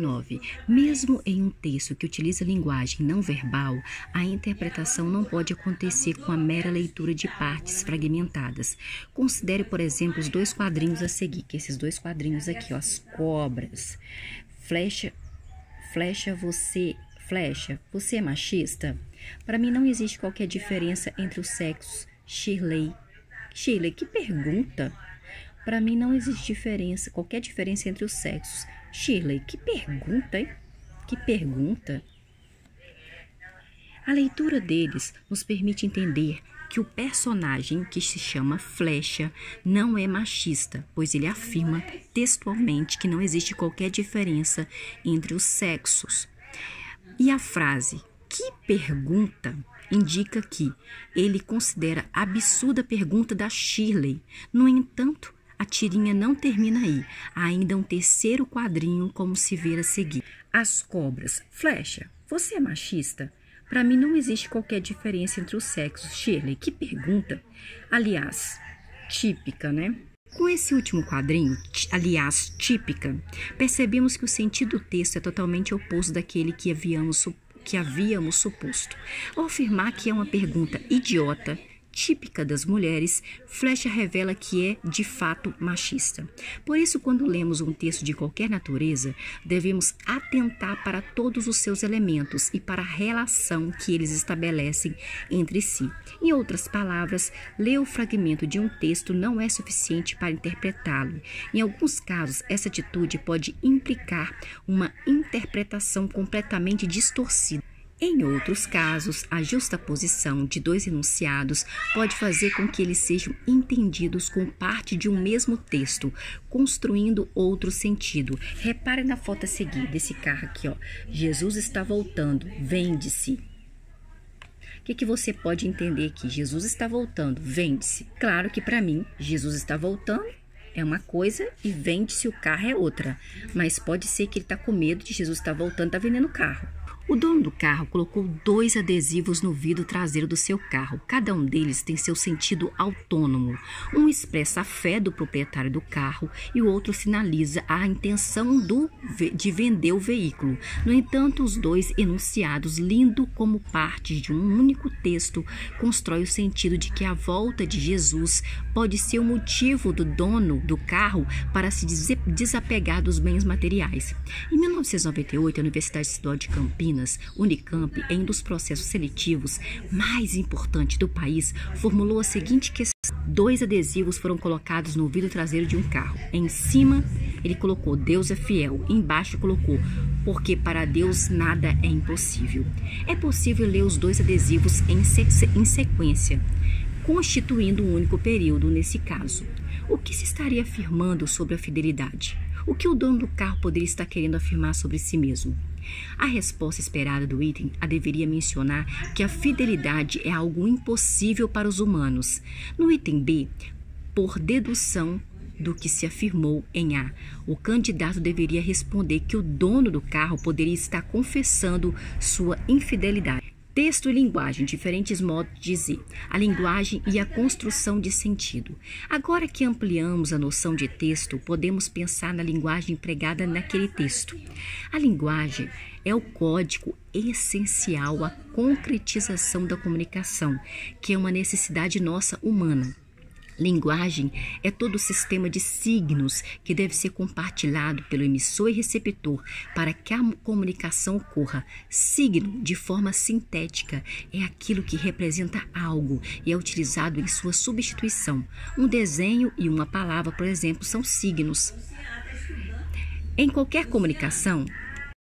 9. Mesmo em um texto que utiliza linguagem não verbal, a interpretação não pode acontecer com a mera leitura de partes fragmentadas. Considere, por exemplo, os dois quadrinhos a seguir, que esses dois quadrinhos aqui, ó, as cobras. Flecha, você é machista? Para mim não existe qualquer diferença entre os sexos. Shirley, que pergunta? Para mim não existe qualquer diferença entre os sexos. Shirley, que pergunta, hein? Que pergunta. A leitura deles nos permite entender que o personagem, que se chama Flecha, não é machista, pois ele afirma textualmente que não existe qualquer diferença entre os sexos. E a frase, que pergunta, indica que ele considera absurda a pergunta da Shirley. No entanto, a tirinha não termina aí. Há ainda um terceiro quadrinho, como se vê a seguir. As cobras. Flecha, você é machista? Para mim não existe qualquer diferença entre os sexos. Shirley, que pergunta? Aliás, típica, né? Com esse último quadrinho, aliás, típica, percebemos que o sentido do texto é totalmente oposto daquele que havíamos suposto. Ao afirmar que é uma pergunta idiota, típica das mulheres, Flecha revela que é, de fato, machista. Por isso, quando lemos um texto de qualquer natureza, devemos atentar para todos os seus elementos e para a relação que eles estabelecem entre si. Em outras palavras, ler o fragmento de um texto não é suficiente para interpretá-lo. Em alguns casos, essa atitude pode implicar uma interpretação completamente distorcida. Em outros casos, a justaposição de dois enunciados pode fazer com que eles sejam entendidos como parte de um mesmo texto, construindo outro sentido. Repare na foto a seguir desse carro aqui, ó. Jesus está voltando, vende-se. O que você pode entender aqui? Jesus está voltando, vende-se. Claro que para mim, Jesus está voltando é uma coisa e vende-se o carro é outra. Mas pode ser que ele está com medo de Jesus estar voltando, está vendendo o carro. O dono do carro colocou 2 adesivos no vidro traseiro do seu carro. Cada um deles tem seu sentido autônomo. Um expressa a fé do proprietário do carro e o outro sinaliza a intenção de vender o veículo. No entanto, os dois enunciados, lindo como parte de um único texto, constrói o sentido de que a volta de Jesus pode ser o motivo do dono do carro para se desapegar dos bens materiais. Em 1998, a Universidade Estadual de Campinas, Unicamp, em um dos processos seletivos mais importantes do país, formulou a seguinte questão. 2 adesivos foram colocados no vidro traseiro de um carro. Em cima, ele colocou Deus é fiel. Embaixo colocou porque para Deus nada é impossível. É possível ler os 2 adesivos em sequência, constituindo um único período nesse caso. O que se estaria afirmando sobre a fidelidade? O que o dono do carro poderia estar querendo afirmar sobre si mesmo? A resposta esperada do item a deveria mencionar que a fidelidade é algo impossível para os humanos. No item B, por dedução do que se afirmou em A, o candidato deveria responder que o dono do carro poderia estar confessando sua infidelidade. Texto e linguagem, diferentes modos de dizer, a linguagem e a construção de sentido. Agora que ampliamos a noção de texto, podemos pensar na linguagem empregada naquele texto. A linguagem é o código essencial à concretização da comunicação, que é uma necessidade nossa humana. Linguagem é todo o sistema de signos que deve ser compartilhado pelo emissor e receptor para que a comunicação ocorra. Signo, de forma sintética, é aquilo que representa algo e é utilizado em sua substituição. Um desenho e uma palavra, por exemplo, são signos. Em qualquer comunicação,